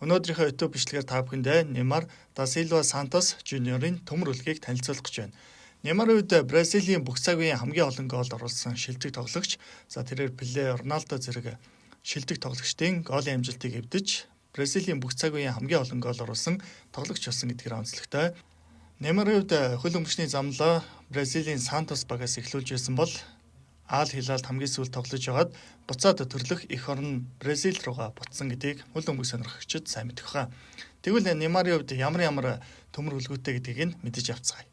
Өнөөдрийнхөө YouTube бичлэгээр та бүхэндээ Неймар да Силва Сантос Жуниорын төмөр үлгийг танилцуулах гэж байна. Неймарын үед Бразилийн бүх цаг үеийн хамгийн олон гол оруулсан шилдэг тоглогч. Тэрээр Пеле, Роналдо зэрэг шилдэг тоглогчдын голын амжилтыг эвдэж, Бразилийн бүх цаг үеийн хамгийн олон гол оруулсан тоглогч болсон гэдгээр онцлогтой. Неймарын үед хөл өмчний замлаа Бразилийн Сантос багаас эхлүүлж байсан бол Ал Хилалд хамгийн сүүлд тоглож байгаад буцаад төрлөх эх орн Бразил руугаа буцсан гэдгийг мөн өмг сонирхогчид сайн мэдэх баха. Тэгвэл Неймарын хувьд ямар төмөр үлгүүтэй гэдгийг нь мэдэж авцгаая.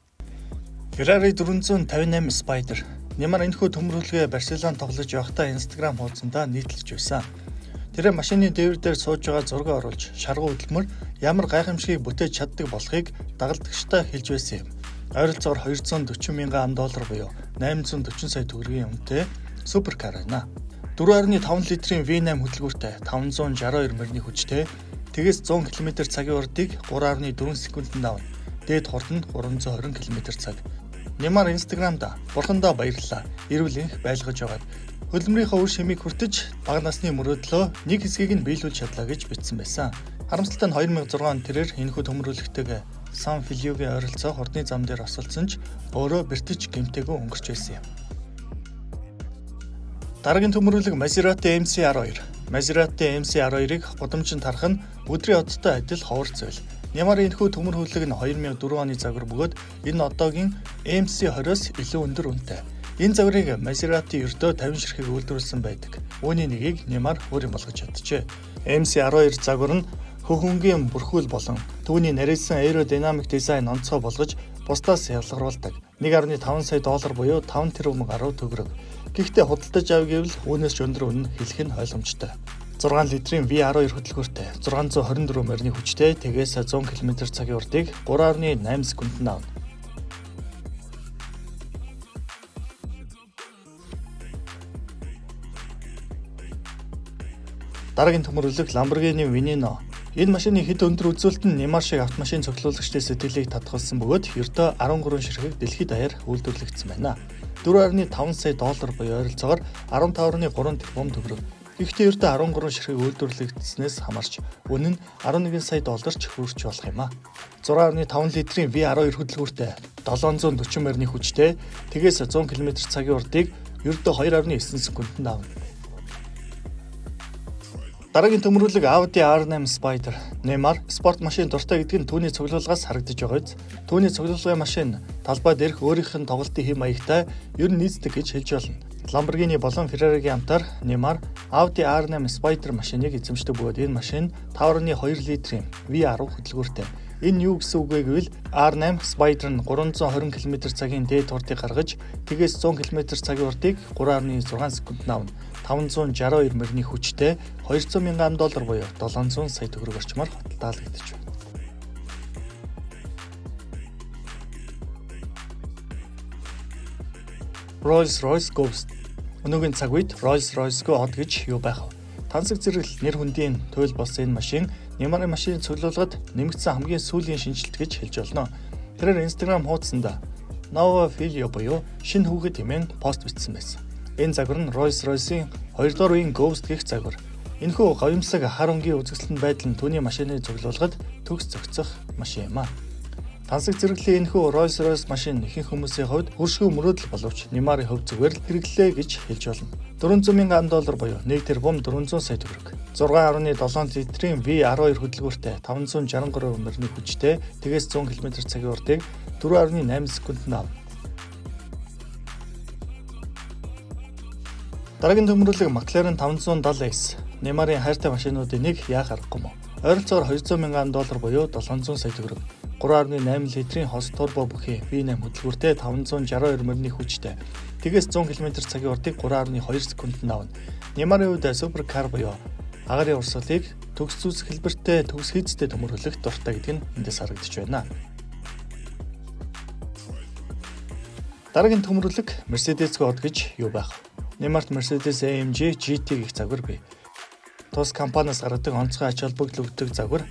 Ferrari 458 Spider. Неймар энэхүү төмөр үлгээ Барселон тоглож байхдаа Instagram хуудсандаа нийтлэж байсан. Тэр машины дээвэр дээр сууж байгаа зураг оруулж, шаргуу хөдөлмөр ямар гайхамшигыг бүтээж чаддаг болохыг дагалдагчтай хэлж байсан юм. Ойролцоогоор $240 мянган буюу 840 сая төгрөгийн үнэтэй суперкар байна. 4.5 литрийн V8 хөдөлгүүртэй 562 мөрний хүчтэй тэгээс 100 км/цагийн урдыг 3.4 секундэд авна. Дээд хурд нь 320 км/цаг. Неймар Instagram-д бурхандаа баярлалаа. Эрүүл энх байлгаж байгаад хөдөлмөрийнхөө үр шимийг хүртэж бага насны мөрөөдлөө нэг хэсгийг нь биелүүлж чадлаа гэж бичсэн байсан. Харамсалтай нь 2006 онд тэрээр энэхүү төмөрүүлэгтэйг Сан Филиогийн ойролцоо хурдны зам дээр осолцсон ч өөрөө бэртэж гэмтээгүй өнгөрч байсан юм. Дараагийн төмөрүүлэг Maserati MC12. Maserati MC12-ыг гудамжинд харах нь өдрийн одтой адил ховор зүйл. Неймарын энэхүү төмөрүүлэг нь 2004 оны загвар бөгөөд энэ одоогийн MC20-оос илүү өндөр үнэтэй. Энэ загварыг Maserati ердөө 50 ширхэг үйлдвэрлэсэн байдаг. Үүний нэгийг Неймар өөр юм болгож чаджээ. MC12 загвар нь хөхөнгийн бүрхүүл болон түүний нарийнсан аэродинамик дизайн онцгой болгож бусдаас ялгаруулдаг. $1.5 сая буюу 5 тэрбум гаруй төгрөг. Гэхдээ худалдаж авъя гэвэл үүнээс ч өндөр үнэ хэлэх нь ойлгомжтой. 6 литрийн V12 хөдөлгөөртэй 624 морины хүчтэй тэгээс 100 км/цагийн урдыг 3.8 секундэд авна. Дараагийн төмөрлөг Lamborghini Veneno. Энэ машины хэд өндөр үзүүлэлт нь Неймар шиг автомашин цуглуулагчдын сэтгэлийг татгалсан бөгөөд ердөө 13 ширхэг дэлхийд даяар үйлдвэрлэгдсэн байна. $4.5 сая буюу ойролцоогоор 15.3 тэрбум төгрөг. Гэхдээ ердөө 13 ширхэг үйлдвэрлэгдсэнээс хамаарч үнэ нь $11 сая ч хүрч болох юм а. 6.5 литрийн V12 хөдөлгүүртэй 740 морины хүчтэй тэгээс 100 км/цагийн урдыг ердөө 2.9 секундэд авна. Дараагийн төмөрүүлэг Audi R8 Spider. Неймар спорт машин дуртай гэдэг нь түүний цуглуулгаас харагдаж байгаа биз. Түүний цуглуулгын машин талбай дээрх өөрийнх нь тоглолтын хэм маягтай ер нь нийцдэг гэж хэлж болно. Lamborghini болон Ferrari-гийн хамтар Неймар Audi R8 Spider машиныг эзэмшдэг бөгөөд энэ машин 5.2 литрийн V10 хөдөлгүүртэй. Энэ юу гэсэн үг вэ гэвэл R8 Spider нь 320 км/цагийн дээд хурдыг гаргаж тэгээс 100 км/цагийн урдыг 3.6 секундэд авна. 562 морины хүчтэй $200 мянган буюу 700 сая төгрөг орчмоор худалдаалагдаж байна. Rolls-Royce Ghost. Өнөөгийн цаг үед Rolls-Royce Go гэж юу байх вэ? Тансаг зэрэгэл нэр хүндийн туйл болсон энэ машин Неймарын машины цуглуулгад нэмэгдсэн хамгийн сүүлийн шинжилт гэж хэлж болно. Тэрээр Instagram хуудсанд Nova Filio буюу шинэ хүүхэд хэмээн пост бичсэн байсан. Энэ загвар нь Rolls-Royce-ийн 2 дугаар үеийн Ghost гэх загвар. Энэхүү говьмсаг хар өнгийн үзэсгэлэнт байдал нь түүний машины цуглуулгад төгс зохицох машин юм а. Тансаг зэрэглэлийн энэхүү Rolls-Royce машин ихэнх хүмүүсийн хувьд хөршгүй мөрөөдөл боловч Неймарын хувьд зүгээр л хэрэглээ гэж хэлж болно. $400 мянган буюу 1 тэрбум 400 сая төгрөг. 6.7 литрийн V12 хөдөлгүүртэй 563 морины хүчтэй тэгээс 100 км/цагийн урдыг 4.8 секундэд авна. Дараагийн төмөрлөг McLaren 570S. Неймарын хайртай машинуудын нэг яах аргагүй мөн. Ойролцоогоор $200 мянган буюу 700 сая төгрөг. 3.8 литрийн хос турбо бүхий V8 хөдөлгүүртэй 562 морины хүчтэй. Тэгээс 100 км/цагийн урдыг 3.2 секундэд авна. Неймарын хувьд суперкар буюу агарын урсгалыг төгс зүс хэлбэртэй төгс хийцтэй төмөрлөх дуртай гэдэг нь эндээс харагдаж байна. Дараагийн төмөрлөг Mercedes Go гэж юу байх вэ? Неймарт Mercedes-AMG GT гэх загвар бий. Тус компаниас гаргадаг онцгой ач холбогдол загвар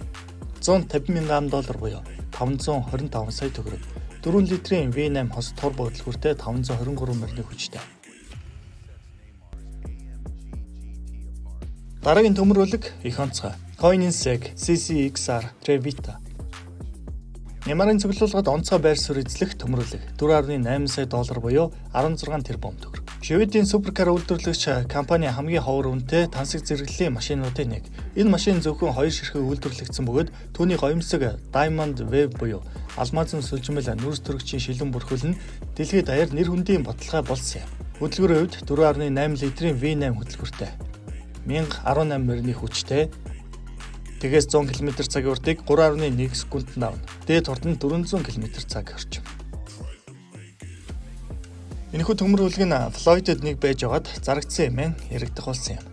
$150 мянган буюу 525 сая төгрөг. 4 литрийн V8 хос турбо хөдөлгүүртэй 523 морины хүчтэй. Дараагийн төмөр үлэг их онцгой. Koenigsegg CCXR Trevita. Нямарын цуглуулгад онцгой байр суурь эзлэх төмөр үлэг $4.8 сая буюу 16 тэрбум төгрөг. Шведийн суперкар үйлдвэрлэгч компани хамгийн ховор үнэтэй тансаг зэрэглэлийн машинуудын нэг. Энэ машин зөвхөн 2 ширхэг үйлдвэрлэгдсэн бөгөөд түүний гоёмсог Diamond Wave буюу алмазын сүлжмэл нүрс төрөгчийн шилэн бүрхүүл нь дэлхийд даяар нэр хүндийн баталгаа болсон юм. Хөдөлгөөрийн хувьд 4.8 литрийн V8 хөдөлгөөртэй 1018 мөрний хүчтэй тэгээс 100 км/цагийн уртыг 3.1 секундэд давна. Дээд хурд нь 400 км/цаг орчим. Энэхүү төмөр үлэг нь Флойдод нэг байж байгаад зарагдсан юм яригдах болсон юм.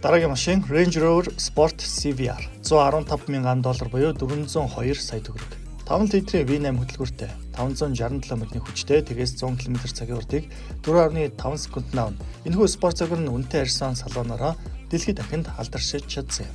Дараагийн машин Range Rover Sport CVR $115,000 буюу 402 сая төгрөг. 5 литрийн V8 хөдөлгөөртэй 567 мөрний хүчтэй тэгээс 100 км/цагийн уртыг 4.5 секундэд давна. Энэхүү спорт загвар нь үнэтэй арьсан салоноороо дэлхийд дахинд алдаршиж чадсан юм.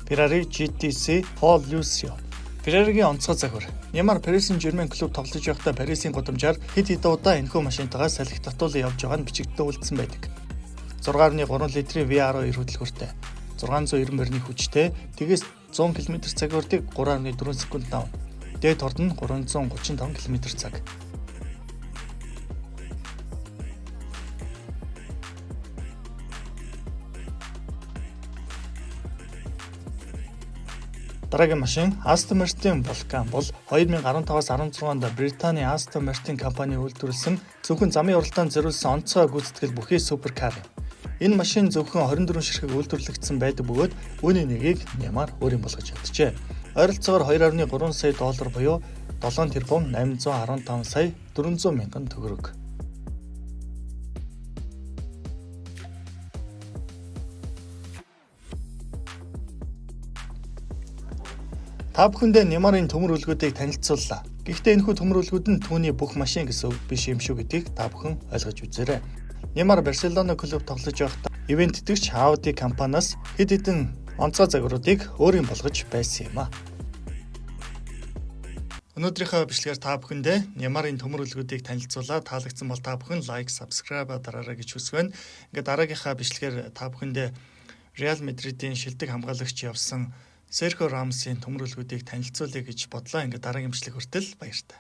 Ferrari GTC Polo Lucio. Ferrari-гийн онцгой загвар. Нямар Paris Saint-Germain клуб тоглож байхдаа Paris-ийн гудамжаар хэд хэдэн удаа энэхүү машинтайгаа салхи татуулан явж байгаа нь бичигдэлд үлдсэн байдаг. 6.3 литрийн VR2 хөдөлгөөртэй 690 мөрний хүчтэй тэгээс 100 км/цагийн уртыг 3.4 секунд давна. Дээд хурд нь 335 км/цаг. Дараагийн машин Aston Martin Vulcan бол 2015-аас 16 онд Британий Aston Martin компани үйлдвэрлэсэн зөвхөн замын уралдаанд зориулсан онцгой гүйцэтгэл бүхий суперкар юм. Энэ машин зөвхөн 24 ширхэг үйлдвэрлэгдсэн байдаг бөгөөд үүний нэгийг нямаар өөрийн болгож чаджээ. Ойролцоогоор $2.3 сая буюу 7 тэрбум 815 сая 400 мянган төгрөг. Та бүхэндээ Нямарын төмөр үлгүүдийг танилцууллаа. Гэхдээ энэхүү төмөр үлгүүд нь түүний бүх машин гэсэн үг биш юм шүү гэдгийг та бүхэн ойлгож үзээрэй. Нямар Барселона клуб тоглож байхдаа ивент итгэгч Audi компаниас хэд хэдэн онцгой загваруудыг өөрийн болгож байсан юм а. Өнөөдрийнхөө бичлэгээр та бүхэндээ Нямарын төмөр үлгүүдийг танилцуулаад таалагдсан бол та бүхэн лайк, subscribe дараарай гэж хүсвэн. Ингээд дараагийнхаа бичлэгээр та бүхэндээ Real Madrid-ийн шилдэг хамгаалагч явсан Sergio Ramos'ын төмөр үлгүүдийг танилцуулъя гэж бодлоо. Ингээд дараагийн бичлэг хүртэл баяртай.